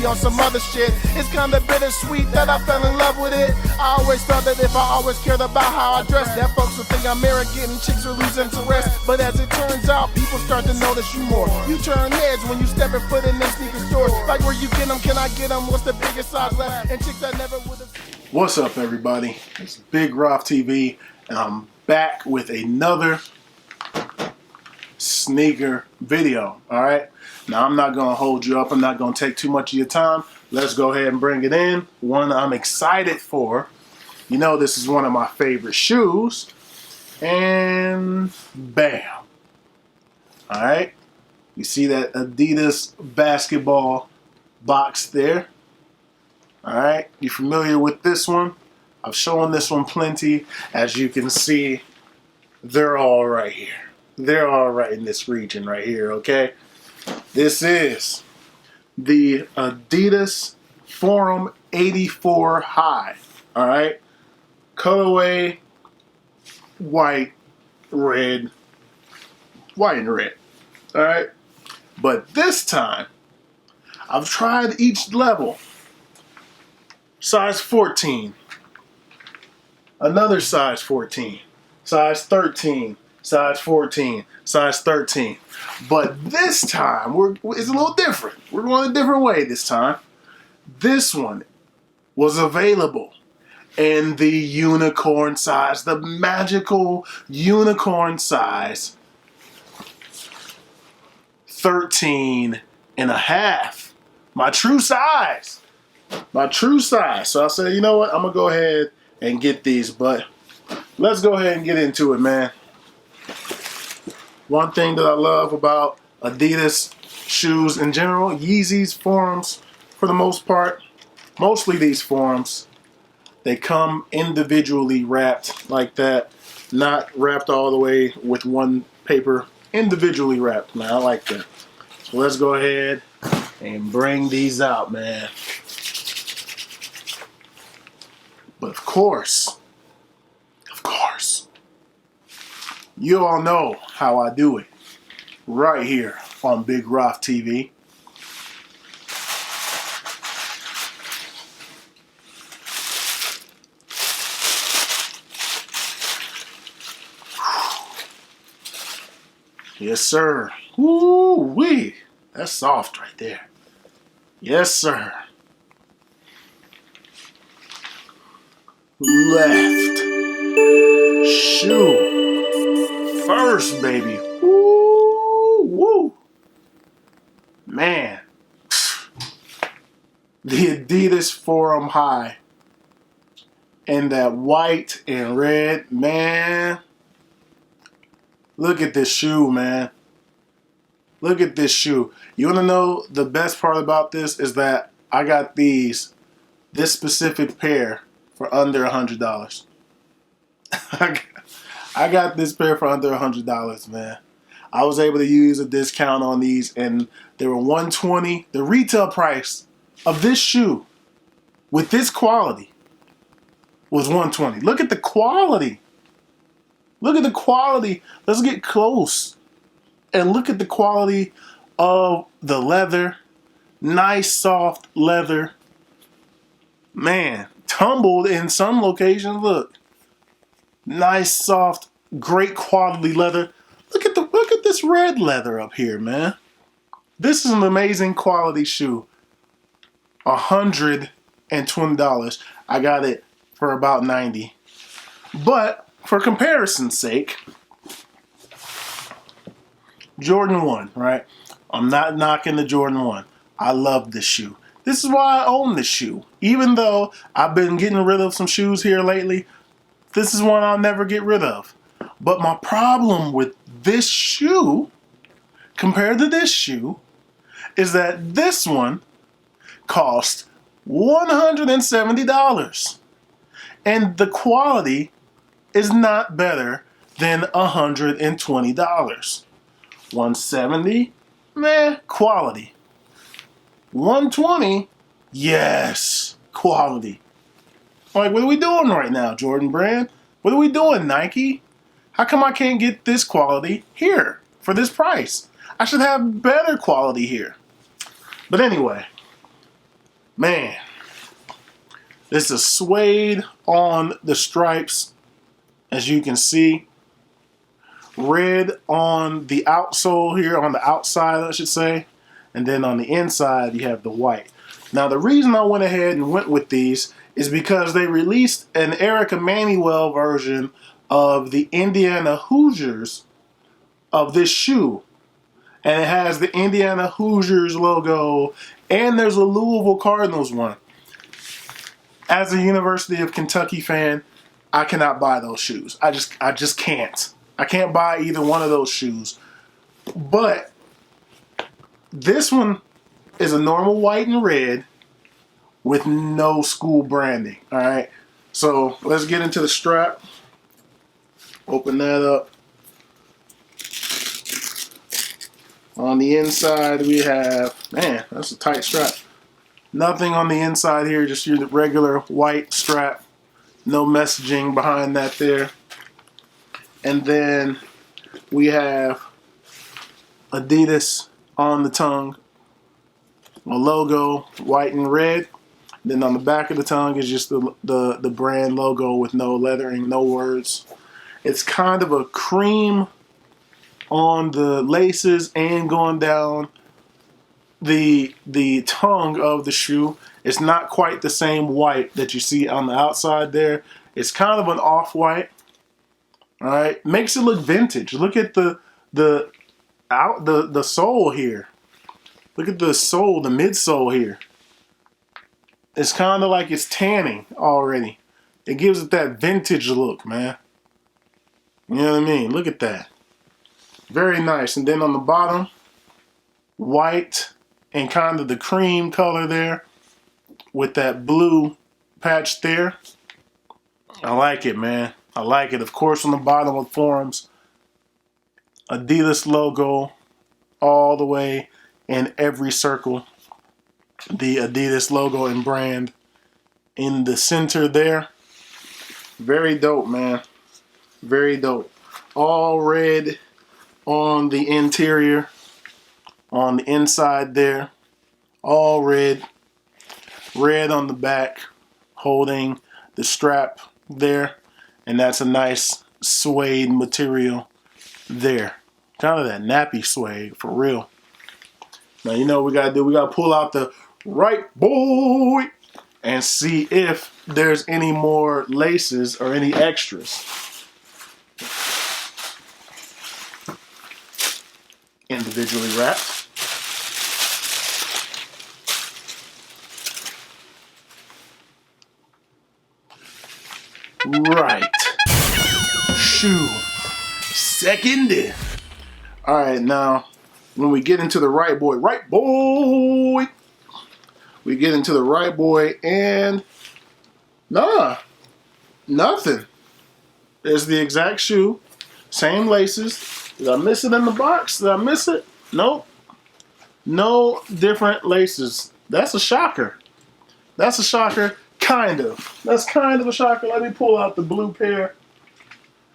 be on some other shit. It's kinda bittersweet that I fell in love with it. I always thought that if I always cared about how I dress, that folks would think I'm arrogant and chicks would lose interest. But as it turns out, people start to notice you more. You turn heads when you step foot in them sneaker stores. Like, where you get them, can I get them? What's the biggest size left? And chicks I never would have. What's up, everybody? It's Big Roth TV, and I'm back with another sneaker video. All right, now I'm not gonna hold you up. I'm not gonna take too much of your time. Let's go ahead and bring it in. One I'm excited for. You know, this is one of my favorite shoes, and bam. All right, you see that Adidas basketball box there. All right, you familiar with this one? I've shown this one plenty. As you can see, they're all right here. They're all right in this region right here, okay? This is the Adidas Forum 84 High, all right? Colorway, white, red, white and red, all right? But this time, I've tried each level. Size 14, another size 14, size 13, size 14, size 13. But this time, it's a little different. We're going a different way this time. This one was available in the unicorn size, the magical unicorn size, 13 and a half. My true size. My true size. So I said, you know what? I'm going to go ahead and get these, but let's go ahead and get into it, man. One thing that I love about Adidas shoes in general, Yeezys, Forums, for the most part, mostly these Forums, they come individually wrapped like that, not wrapped all the way with one paper, individually wrapped, man. I like that. So let's go ahead and bring these out, man. But of course, you all know how I do it right here on Big Roth TV. Yes, sir. Woo-wee. That's soft right there. Yes, sir. Left shoe first, baby. Woo, woo. Man, the Adidas Forum High and that white and red, man. Look at this shoe, man. Look at this shoe. You want to know the best part about this is that I got this specific pair for under $100. I got this pair for under $100, man. I was able to use a discount on these, and they were $120. The retail price of this shoe with this quality was $120. Look at the quality. Look at the quality. Let's get close and look at the quality of the leather. Nice soft leather. Man, tumbled in some locations. Look, nice soft, great quality leather. Look at this red leather up here, man. This is an amazing quality shoe. $120. I got it for about $90. But for comparison's sake, Jordan 1, right? I'm not knocking the Jordan 1. I love this shoe. This is why I own this shoe. Even though I've been getting rid of some shoes here lately, this is one I'll never get rid of. But my problem with this shoe, compared to this shoe, is that this one cost $170. And the quality is not better than $120. $170, meh, quality. $120, yes, quality. Like, what are we doing right now, Jordan Brand? What are we doing, Nike? How come I can't get this quality here for this price? I should have better quality here. But anyway, Man, this is suede on the stripes, as you can see. Red on the outsole here, on the outside, I should say. And then on the inside, you have the white. Now, the reason I went ahead and went with these is because they released an Eric Emanuel version of the Indiana Hoosiers of this shoe. And it has the Indiana Hoosiers logo, and there's a Louisville Cardinals one. As a University of Kentucky fan, I cannot buy those shoes. I just can't. I can't buy either one of those shoes. But this one is a normal white and red with no school branding. All right. So let's get into the strap. Open that up. On the inside we have, man, that's a tight strap. Nothing on the inside here, just your regular white strap. No messaging behind that there. And then we have Adidas on the tongue. A logo, white and red. Then on the back of the tongue is just the brand logo with no lettering, no words. It's kind of a cream on the laces and going down the tongue of the shoe. It's not quite the same white that you see on the outside there. It's kind of an off-white. All right, makes it look vintage. Look at the sole here. Look at the sole, the midsole here. It's kind of like it's tanning already. It gives it that vintage look, man. You know what I mean? Look at that. Very nice. And then on the bottom, white and kind of the cream color there with that blue patch there. I like it, man. I like it. Of course, on the bottom of forums, Adidas logo all the way in every circle. The Adidas logo and brand in the center there. Very dope, man. Very dope. All red on the interior, on the inside there. All red. Red on the back, holding the strap there. And that's a nice suede material there. Kind of that nappy suede, for real. Now, you know what we gotta do? We gotta pull out the right boy and see if there's any more laces or any extras. Individually wrapped. Right. Shoe. Second. All right, now when we get into the right boy, we get into the right boy and nothing. It's the exact shoe, same laces. Did I miss it in the box? Did I miss it? Nope. No different laces. That's a shocker. That's a shocker. Kind of. That's kind of a shocker. Let me pull out the blue pair.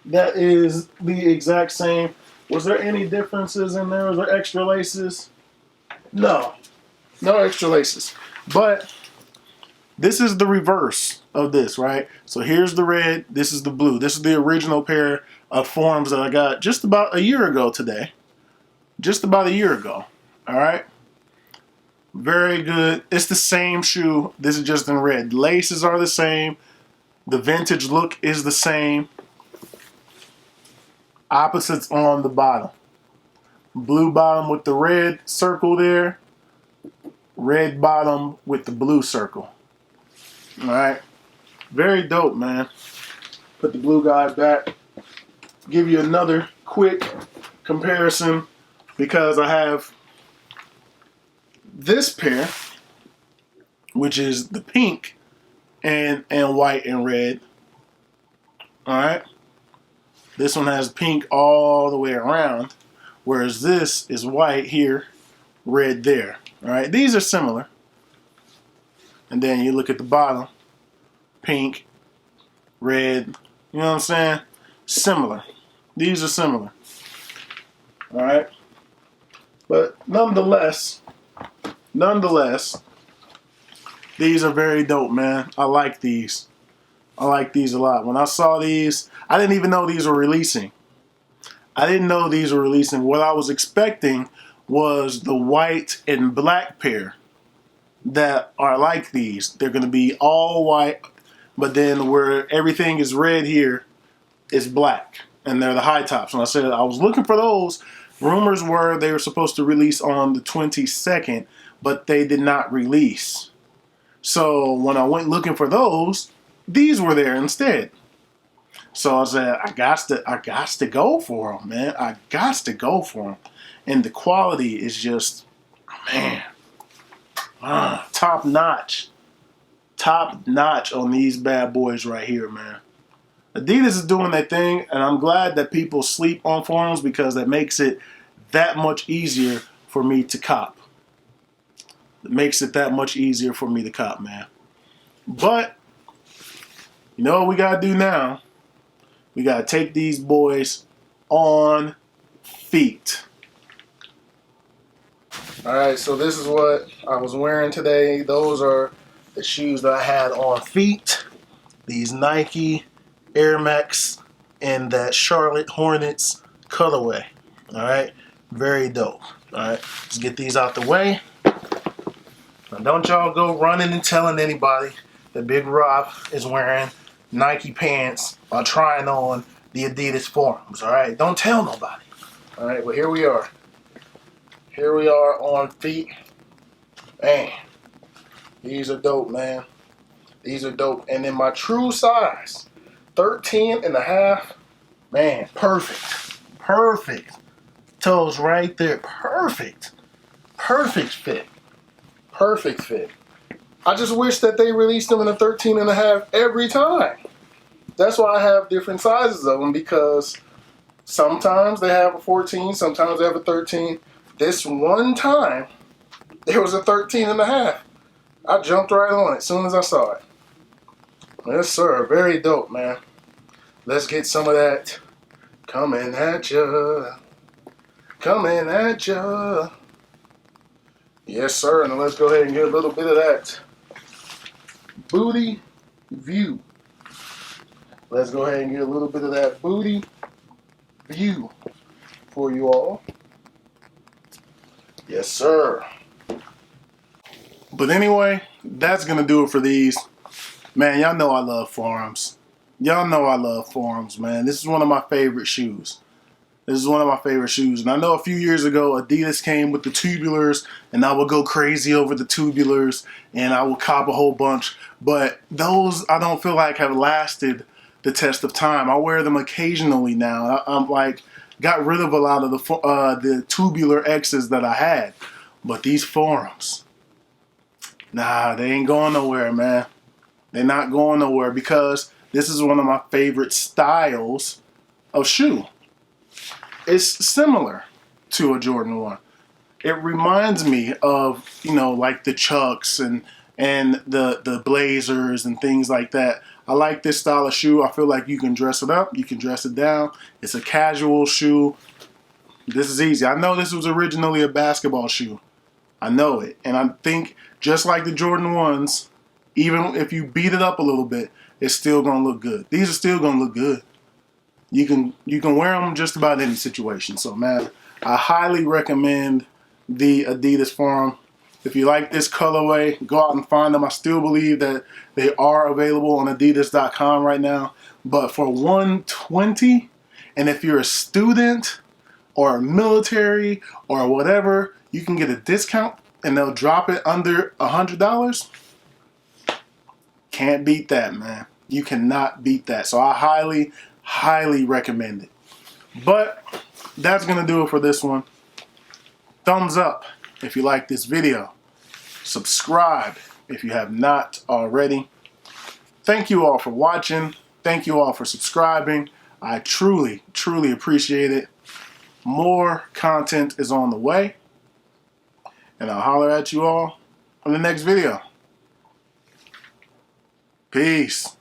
That is the exact same. Was there any differences in there? Was there extra laces? No. No extra laces. But this is the reverse of this, right? So here's the red. This is the blue. This is the original pair of forms that I got just about a year ago today. Just about a year ago. All right? Very good. It's the same shoe. This is just in red. Laces are the same. The vintage look is the same. Opposites on the bottom. Blue bottom with the red circle there. Red bottom with the blue circle. All right. Very dope, man. Put the blue guy back. Give you another quick comparison because I have this pair, which is the pink and white and red. All right. This one has pink all the way around, whereas this is white here, red there. All right. These are similar. And then you look at the bottom, pink, red. You know what I'm saying? Similar. These are similar. All right. But nonetheless, These are very dope, man. I like these. I like these a lot. When I saw these, I didn't even know these were releasing. I didn't know these were releasing. What I was expecting was the white and black pair that are like these. They're going to be all white, but then where everything is red here is black. And they're the high tops. And I said I was looking for those. Rumors were they were supposed to release on the 22nd, but they did not release. So when I went looking for those, these were there instead. So I said, I got to go for them, man. I got to go for them. And the quality is just, man, top notch. Top notch on these bad boys right here, man. Adidas is doing their thing, and I'm glad that people sleep on forums because that makes it that much easier for me to cop. It makes it that much easier for me to cop, man. But, you know what we got to do now? We got to take these boys on feet. Alright, so this is what I was wearing today. Those are the shoes that I had on feet. These Nike Air Max in that Charlotte Hornets colorway. Alright, very dope. Alright, let's get these out the way. Now don't y'all go running and telling anybody that Big Rob is wearing Nike pants while trying on the Adidas forums. Alright, don't tell nobody. Alright, well here we are. Here we are on feet. Man, these are dope, man. These are dope. And in my true size, 13 and a half, man, perfect. Perfect. Toes right there. Perfect. Perfect fit. Perfect fit. I just wish that they released them in a 13 and a half every time. That's why I have different sizes of them, because sometimes they have a 14, sometimes they have a 13. This one time, there was a 13 and a half. I jumped right on it as soon as I saw it. Yes, sir. Very dope, man. Let's get some of that coming at ya. Coming at ya. Yes, sir. And let's go ahead and get a little bit of that booty view. Let's go ahead and get a little bit of that booty view for you all. Yes, sir. But anyway, that's going to do it for these. Man, y'all know I love forums. Y'all know I love forums, man. This is one of my favorite shoes. This is one of my favorite shoes. And I know a few years ago, Adidas came with the tubulars, and I would go crazy over the tubulars, and I would cop a whole bunch. But those, I don't feel like have lasted the test of time. I wear them occasionally now. I'm like, got rid of a lot of the tubular X's that I had. But these forums, nah, they ain't going nowhere, man. They're not going nowhere because this is one of my favorite styles of shoe. It's similar to a Jordan 1. It reminds me of, you know, like the Chucks and the Blazers and things like that. I like this style of shoe. I feel like you can dress it up, you can dress it down. It's a casual shoe. This is easy. I know this was originally a basketball shoe. I know it. And I think just like the Jordan 1s, even if you beat it up a little bit, it's still going to look good. These are still going to look good. You can wear them just about any situation. So, man, I highly recommend the Adidas Forum. If you like this colorway, go out and find them. I still believe that they are available on Adidas.com right now. But for $120, and if you're a student or a military or whatever, you can get a discount and they'll drop it under $100. Can't beat that, man. You cannot beat that. So I highly, highly recommend it. But that's going to do it for this one. Thumbs up if you like this video. Subscribe if you have not already. Thank you all for watching. Thank you all for subscribing. I truly, truly appreciate it. More content is on the way. And I'll holler at you all on the next video. Peace.